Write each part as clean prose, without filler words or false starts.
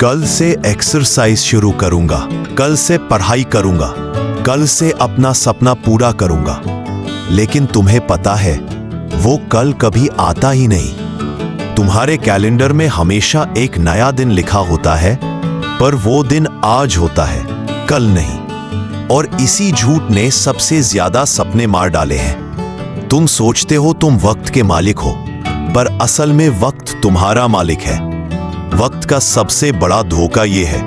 कल से एक्सरसाइज शुरू करूंगा, कल से पढ़ाई करूंगा, कल से अपना सपना पूरा करूंगा। लेकिन तुम्हें पता है वो कल कभी आता ही नहीं। तुम्हारे कैलेंडर में हमेशा एक नया दिन लिखा होता है, पर वो दिन आज होता है, कल नहीं। और इसी झूठ ने सबसे ज्यादा सपने मार डाले हैं। तुम सोचते हो तुम वक्त के मालिक हो, पर असल में वक्त तुम्हारा मालिक है। वक्त का सबसे बड़ा धोखा यह है,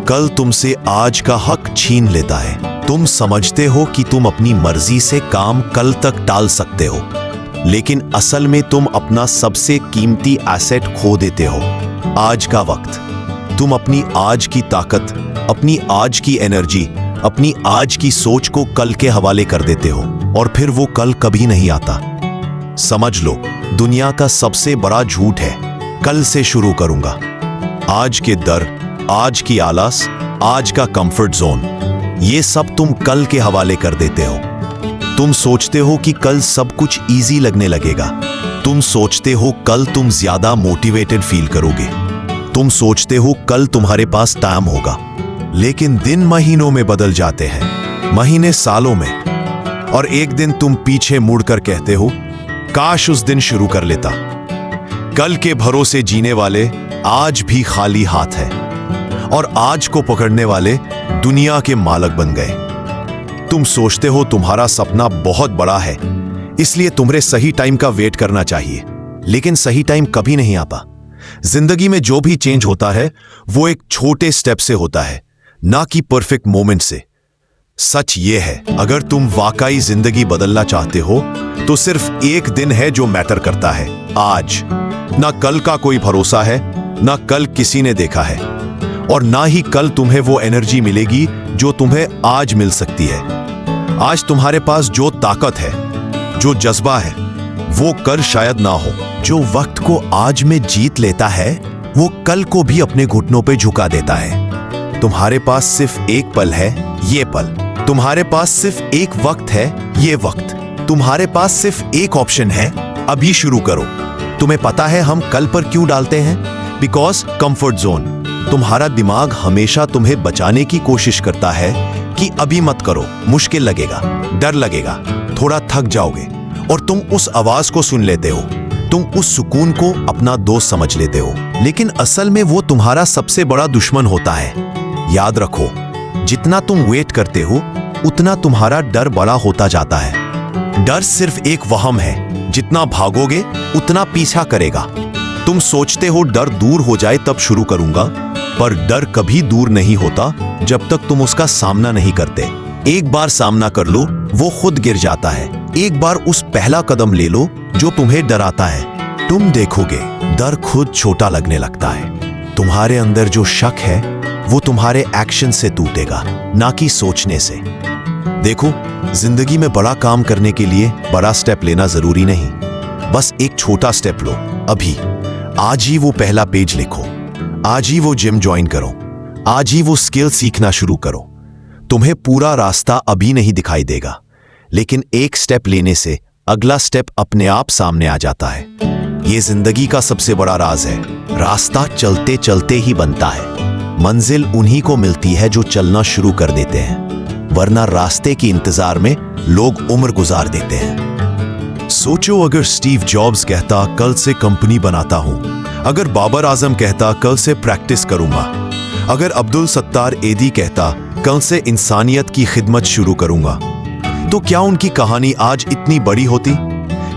कल तुमसे आज का हक छीन लेता है। तुम समझते हो कि तुम अपनी मर्जी से काम कल तक टाल सकते हो, लेकिन असल में तुम अपना सबसे कीमती एसेट खो देते हो, आज का वक्त। तुम अपनी आज की ताकत, अपनी आज की एनर्जी, अपनी आज की सोच को कल के हवाले कर देते हो, और फिर वो कल कभी नहीं आता। समझ लो, दुनिया का सबसे बड़ा झूठ है कल से शुरू करूंगा। आज के डर, आज की आलस, आज का कंफर्ट जोन, ये सब तुम कल के हवाले कर देते हो। तुम सोचते हो कि कल सब कुछ इजी लगने लगेगा। तुम सोचते हो कल तुम ज्यादा मोटिवेटेड फील करोगे। तुम सोचते हो कल तुम्हारे पास टाइम होगा। लेकिन दिन महीनों में बदल जाते हैं, महीने सालों में, और एक दिन तुम पीछे मुड़कर कहते हो, काश उस दिन शुरू कर लेता। कल के भरोसे जीने वाले आज भी खाली हाथ है, और आज को पकड़ने वाले दुनिया के मालिक बन गए। तुम सोचते हो तुम्हारा सपना बहुत बड़ा है, इसलिए तुम्हें सही टाइम का वेट करना चाहिए, लेकिन सही टाइम कभी नहीं आता। जिंदगी में जो भी चेंज होता है वो एक छोटे स्टेप से होता है, ना कि परफेक्ट मोमेंट से। सच ये है, अगर तुम वाकई जिंदगी बदलना चाहते हो तो सिर्फ एक दिन है जो मैटर करता है, आज। ना कल का कोई भरोसा है, ना कल किसी ने देखा है, और ना ही कल तुम्हें वो एनर्जी मिलेगी जो तुम्हें आज मिल सकती है। आज तुम्हारे पास जो ताकत है, जो जज्बा है, वो कल शायद ना हो। जो वक्त को आज में जीत लेता है, वो कल को भी अपने घुटनों पे झुका देता है। तुम्हारे पास सिर्फ एक पल है, ये पल। तुम्हारे पास सिर्फ एक वक्त है, ये वक्त। तुम्हारे पास सिर्फ एक ऑप्शन है, अभी शुरू करो। तुम्हें पता है हम कल पर क्यों डालते हैं? Because comfort zone. तुम्हारा दिमाग हमेशा तुम्हें बचाने की कोशिश करता है कि अभी मत करो, मुश्किल लगेगा, डर लगेगा, थोड़ा थक जाओगे, और तुम उस आवाज को सुन लेते हो। तुम उस सुकून को अपना दोस्त समझ लेते हो, लेकिन असल में वो तुम्हारा सबसे बड़ा दुश्मन होता है। याद रखो, जितना तुम वेट करते हो उतना तुम्हारा डर बड़ा होता जाता है। डर सिर्फ एक वहम है, जितना भागोगे उतना पीछा करेगा। तुम सोचते हो डर दूर हो जाए तब शुरू करूंगा, पर डर कभी दूर नहीं होता जब तक तुम उसका सामना नहीं करते। एक बार सामना कर लो, वो खुद गिर जाता है। एक बार उस पहला कदम ले लो जो तुम्हें डराता है। तुम देखोगे डर खुद छोटा लगने लगता है। तुम्हारे अंदर जो शक है वो तुम्हारे एक्शन से टूटेगा, ना कि सोचने से। देखो, जिंदगी में बड़ा काम करने के लिए बड़ा स्टेप लेना जरूरी नहीं। बस एक छोटा स्टेप लो, अभी। आज ही वो पहला पेज लिखो, आज ही वो जिम ज्वाइन करो, आज ही वो स्किल सीखना शुरू करो। तुम्हें पूरा रास्ता अभी नहीं दिखाई देगा, लेकिन एक स्टेप लेने से अगला स्टेप अपने आप सामने आ जाता है। ये जिंदगी का सबसे बड़ा राज है, रास्ता चलते चलते ही बनता है। मंजिल उन्हीं को मिलती है जो चलना शुरू कर देते हैं, वरना रास्ते के इंतजार में लोग उम्र गुजार देते हैं। सोचो, अगर स्टीव जॉब्स कहता कल से कंपनी बनाता हूं, अगर बाबर आजम कहता कल से प्रैक्टिस करूंगा, अगर अब्दुल सत्तार एदी कहता कल से इंसानियत की खिदमत शुरू करूंगा, तो क्या उनकी कहानी आज इतनी बड़ी होती?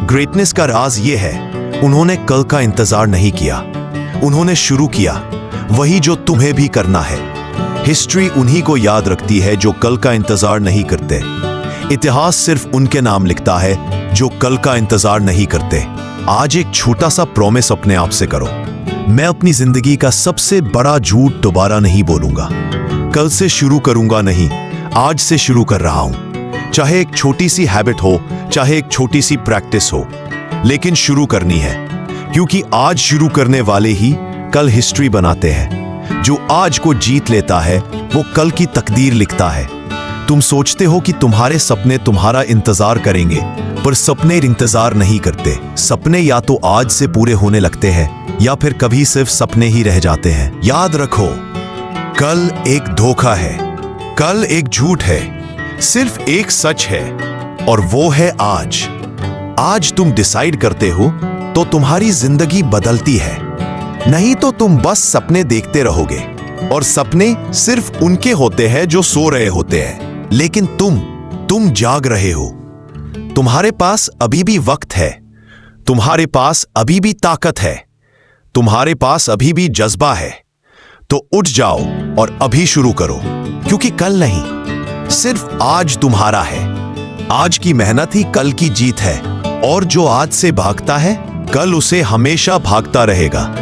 ग्रेटनेस का राज ये है, उन्होंने कल का इंतजार नहीं किया, उन्होंने शुरू किया वही जो तुम्हें भी करना है। हिस्ट्री उन्हीं को याद रखती है जो कल का इंतजार नहीं करते। इतिहास सिर्फ उनके नाम लिखता है जो कल का इंतजार नहीं करते। आज एक छोटा सा प्रॉमिस अपने आप से करो, मैं अपनी जिंदगी का सबसे बड़ा झूठ दोबारा नहीं बोलूंगा। कल से शुरू करूंगा नहीं, आज से शुरू कर रहा हूं। चाहे एक छोटी सी हैबिट हो, चाहे एक छोटी सी प्रैक्टिस हो, लेकिन शुरू करनी है, क्योंकि आज शुरू करने वाले ही कल हिस्ट्री बनाते हैं। जो आज को जीत लेता है वो कल की तकदीर लिखता है। तुम सोचते हो कि तुम्हारे सपने तुम्हारा इंतजार करेंगे, पर सपने इंतजार नहीं करते। सपने या तो आज से पूरे होने लगते हैं या फिर कभी सिर्फ सपने ही रह जाते हैं। याद रखो, कल एक धोखा है, कल एक झूठ है, सिर्फ एक सच है, और वो है आज। आज तुम डिसाइड करते हो तो तुम्हारी जिंदगी बदलती है, नहीं तो तुम बस सपने देखते रहोगे। और सपने सिर्फ उनके होते हैं जो सो रहे होते हैं, लेकिन तुम जाग रहे हो। तुम्हारे पास अभी भी वक्त है, तुम्हारे पास अभी भी ताकत है, तुम्हारे पास अभी भी जज्बा है। तो उठ जाओ और अभी शुरू करो, क्योंकि कल नहीं, सिर्फ आज तुम्हारा है। आज की मेहनत ही कल की जीत है, और जो आज से भागता है कल उसे हमेशा भागता रहेगा।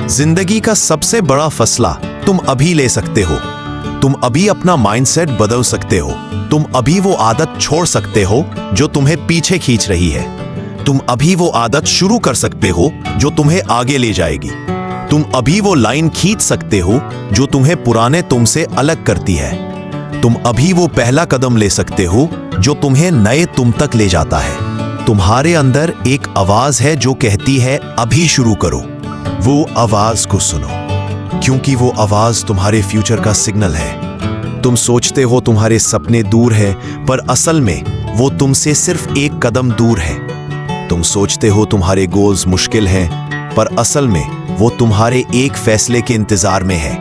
जिंदगी का सबसे बड़ा फैसला तुम अभी ले सकते हो। तुम अभी अपना माइंडसेट बदल सकते हो। तुम अभी वो आदत छोड़ सकते हो जो तुम्हें पीछे खींच रही है। तुम अभी वो आदत शुरू कर सकते हो जो तुम्हें आगे ले जाएगी। तुम अभी वो लाइन खींच सकते हो जो तुम्हें पुराने तुमसे अलग करती है। तुम अभी वो पहला कदम ले सकते हो जो तुम्हें नए तुम तक ले जाता है। तुम्हारे अंदर एक आवाज है जो कहती है अभी शुरू करो। वो आवाज को सुनो, क्योंकि वो आवाज तुम्हारे फ्यूचर का सिग्नल है। तुम सोचते हो तुम्हारे सपने दूर है, पर असल में वो तुमसे सिर्फ एक कदम दूर है। तुम सोचते हो तुम्हारे गोल्स मुश्किल हैं, पर असल में वो तुम्हारे एक फैसले के इंतजार में है।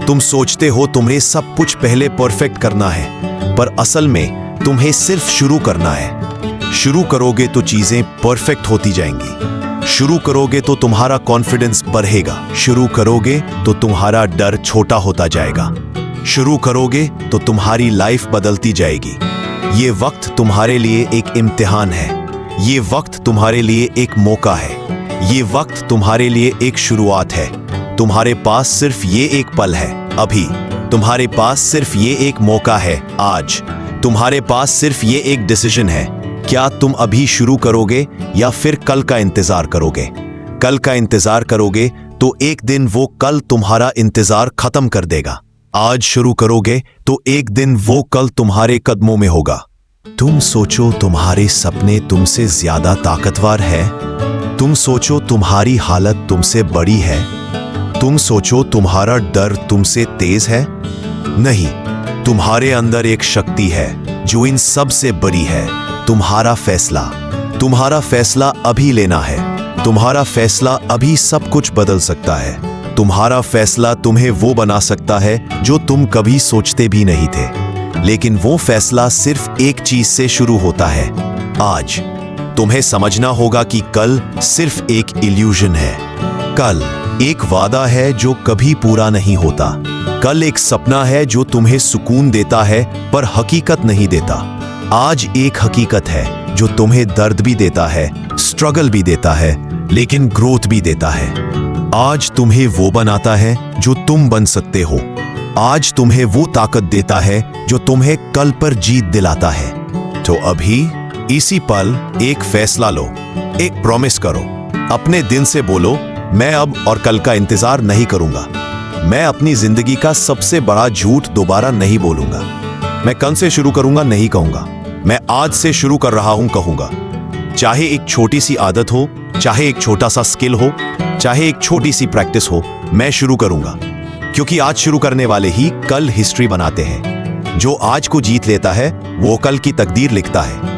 तुम सोचते हो तुम्हें सब कुछ पहले परफेक्ट करना है, पर असल में तुम्हें सिर्फ शुरू करना है। शुरू करोगे तो चीजें परफेक्ट होती जाएंगी। शुरू करोगे तो तुम्हारा कॉन्फिडेंस बढ़ेगा। शुरू करोगे तो तुम्हारा डर छोटा होता जाएगा। शुरू करोगे तो तुम्हारी लाइफ बदलती जाएगी। ये वक्त तुम्हारे लिए एक इम्तिहान है। ये वक्त तुम्हारे लिए एक मौका है। ये वक्त तुम्हारे लिए एक शुरुआत है। तुम्हारे पास सिर्फ ये एक पल है, अभी। तुम्हारे पास सिर्फ ये एक मौका है, आज। तुम्हारे पास सिर्फ ये एक डिसीजन है। क्या तुम अभी शुरू करोगे या फिर कल का इंतजार करोगे? कल का इंतजार करोगे तो एक दिन वो कल तुम्हारा इंतजार खत्म कर देगा। आज शुरू करोगे तो एक दिन वो कल तुम्हारे कदमों में होगा। तुम सोचो तुम्हारे सपने तुमसे ज्यादा ताकतवर है। तुम सोचो तुम्हारी हालत तुमसे बड़ी है। तुम सोचो तुम्हारा डर तुमसे तेज है। नहीं, तुम्हारे अंदर एक शक्ति है जो इन सब से बड़ी है। तुम्हारा फैसला। तुम्हारा फैसला अभी लेना है। तुम्हारा फैसला अभी सब कुछ बदल सकता है। तुम्हारा फैसला तुम्हें वो बना सकता है जो तुम कभी सोचते भी नहीं थे। लेकिन वो फैसला सिर्फ एक चीज से शुरू होता है, आज। तुम्हें समझना होगा कि कल सिर्फ एक इल्यूजन है। कल एक वादा है जो कभी पूरा नहीं होता। कल एक सपना है जो तुम्हें सुकून देता है पर हकीकत नहीं देता। आज एक हकीकत है जो तुम्हें दर्द भी देता है, स्ट्रगल भी देता है, लेकिन ग्रोथ भी देता है। आज तुम्हें वो बनाता है जो तुम बन सकते हो। आज तुम्हें वो ताकत देता है जो तुम्हें कल पर जीत दिलाता है। तो अभी इसी पल एक फैसला लो, एक प्रॉमिस करो। अपने दिन से बोलो, मैं अब और कल का इंतजार नहीं करूंगा। मैं अपनी जिंदगी का सबसे बड़ा झूठ दोबारा नहीं बोलूंगा। मैं कल से शुरू करूंगा नहीं कहूंगा। मैं आज से शुरू कर रहा हूं कहूंगा। चाहे एक छोटी सी आदत हो, चाहे एक छोटा सा स्किल हो, चाहे एक छोटी सी प्रैक्टिस हो, मैं शुरू करूंगा। क्योंकि आज शुरू करने वाले ही कल हिस्ट्री बनाते हैं। जो आज को जीत लेता है वो कल की तकदीर लिखता है।